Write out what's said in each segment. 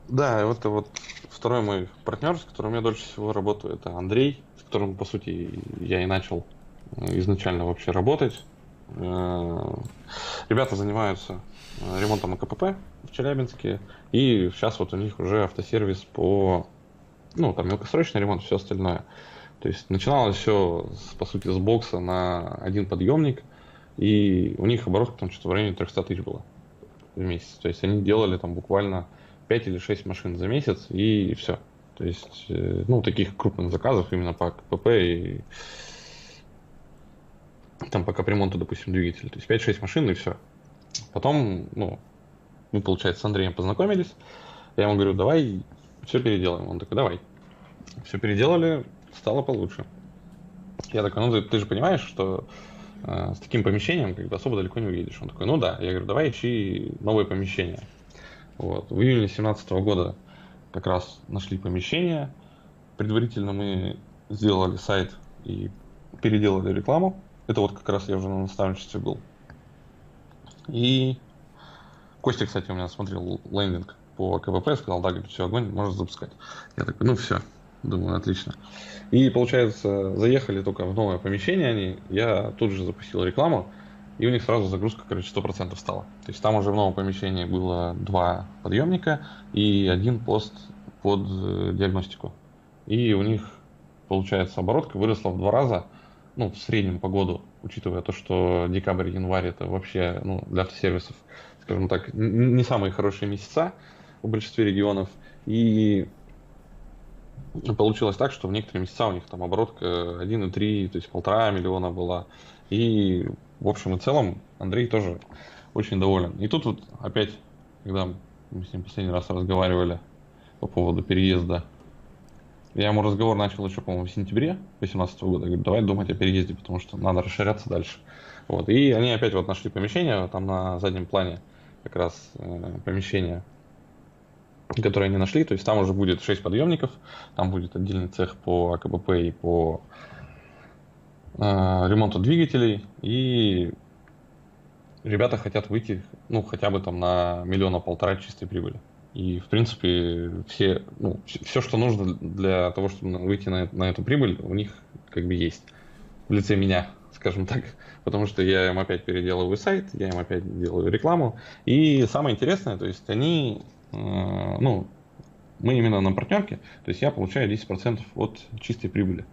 Да, это вот второй мой партнер, с которым я дольше всего работаю, это Андрей, с которым, по сути, я и начал изначально вообще работать. Э, Ребята занимаются ремонтом АКПП в Челябинске, и сейчас вот у них уже автосервис по, ну, там, мелкосрочный ремонт, все остальное. То есть начиналось все, по сути, с бокса на один подъемник, и у них оборот там что-то в районе 300 тысяч было в месяц. То есть они делали там буквально 5 или 6 машин за месяц, и все. То есть, ну, таких крупных заказов именно по КПП и там по капремонту, допустим, двигателя. То есть 5-6 машин и все. Потом, ну, мы, получается, с Андреем познакомились. Я ему говорю, давай все переделаем. Он такой, давай. Все переделали, стало получше. Я такой, ну ты же понимаешь, что с таким помещением как бы особо далеко не уедешь. Он такой, ну да. Я говорю, давай ищи новое помещение. Вот. В июне 2017 года как раз нашли помещение. Предварительно мы сделали сайт и переделали рекламу. Это вот как раз я уже на наставничестве был. И Костя, кстати, у меня смотрел лендинг по КПП, сказал, да, говорит, все, огонь, можно запускать. Я такой, ну все, думаю, отлично. И, получается, заехали только в новое помещение они, я тут же запустил рекламу, и у них сразу загрузка, короче, 100% стала. То есть там уже в новом помещении было два подъемника и один пост под диагностику. И у них, получается, оборотка выросла в 2 раза, ну, в среднем по году, учитывая то, что декабрь-январь это вообще, ну, для автосервисов, скажем так, не самые хорошие месяца в большинстве регионов. И получилось так, что в некоторые месяца у них там оборотка 1,3, то есть 1,5 миллиона была. И в общем и целом Андрей тоже очень доволен. И тут вот опять, когда мы с ним последний раз разговаривали по поводу переезда, я ему разговор начал еще, по-моему, в сентябре 2018 года. Я говорю, давай думать о переезде, потому что надо расширяться дальше. Вот. И они опять вот нашли помещение, там на заднем плане как раз помещение, которое они нашли. То есть там уже будет 6 подъемников, там будет отдельный цех по АКБП и по ремонту двигателей. И ребята хотят выйти, ну, хотя бы там на 1,5 миллиона чистой прибыли. И, в принципе, все, ну, все, что нужно для того, чтобы выйти на эту прибыль, у них как бы есть. В лице меня, скажем так. Потому что я им опять переделываю сайт, я им опять делаю рекламу. И самое интересное, то есть они, ну, мы именно на партнерке, то есть я получаю 10% от чистой прибыли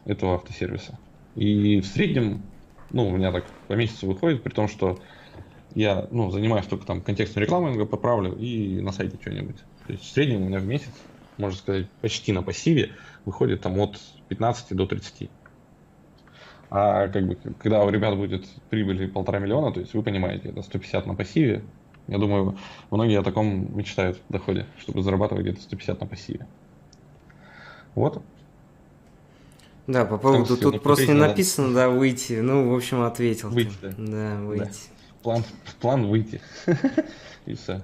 этого автосервиса. И в среднем, ну, у меня так по месяцу выходит, при том, что я, ну, занимаюсь только там контекстной рекламой, иногда поправлю и на сайте что-нибудь. То есть в среднем у меня в месяц, можно сказать, почти на пассиве выходит там от 15 до 30. А как бы, когда у ребят будет прибыль 1,5 миллиона, то есть вы понимаете, это 150 на пассиве. Я думаю, многие о таком мечтают в доходе, чтобы зарабатывать где-то 150 на пассиве. Вот. Да, по В том поводу, числе, ну, тут просто смотреть не надо написано, да, выйти. Ну, в общем, ответил ты. выйти, да. Да, Да. выйти. План выйти. И все.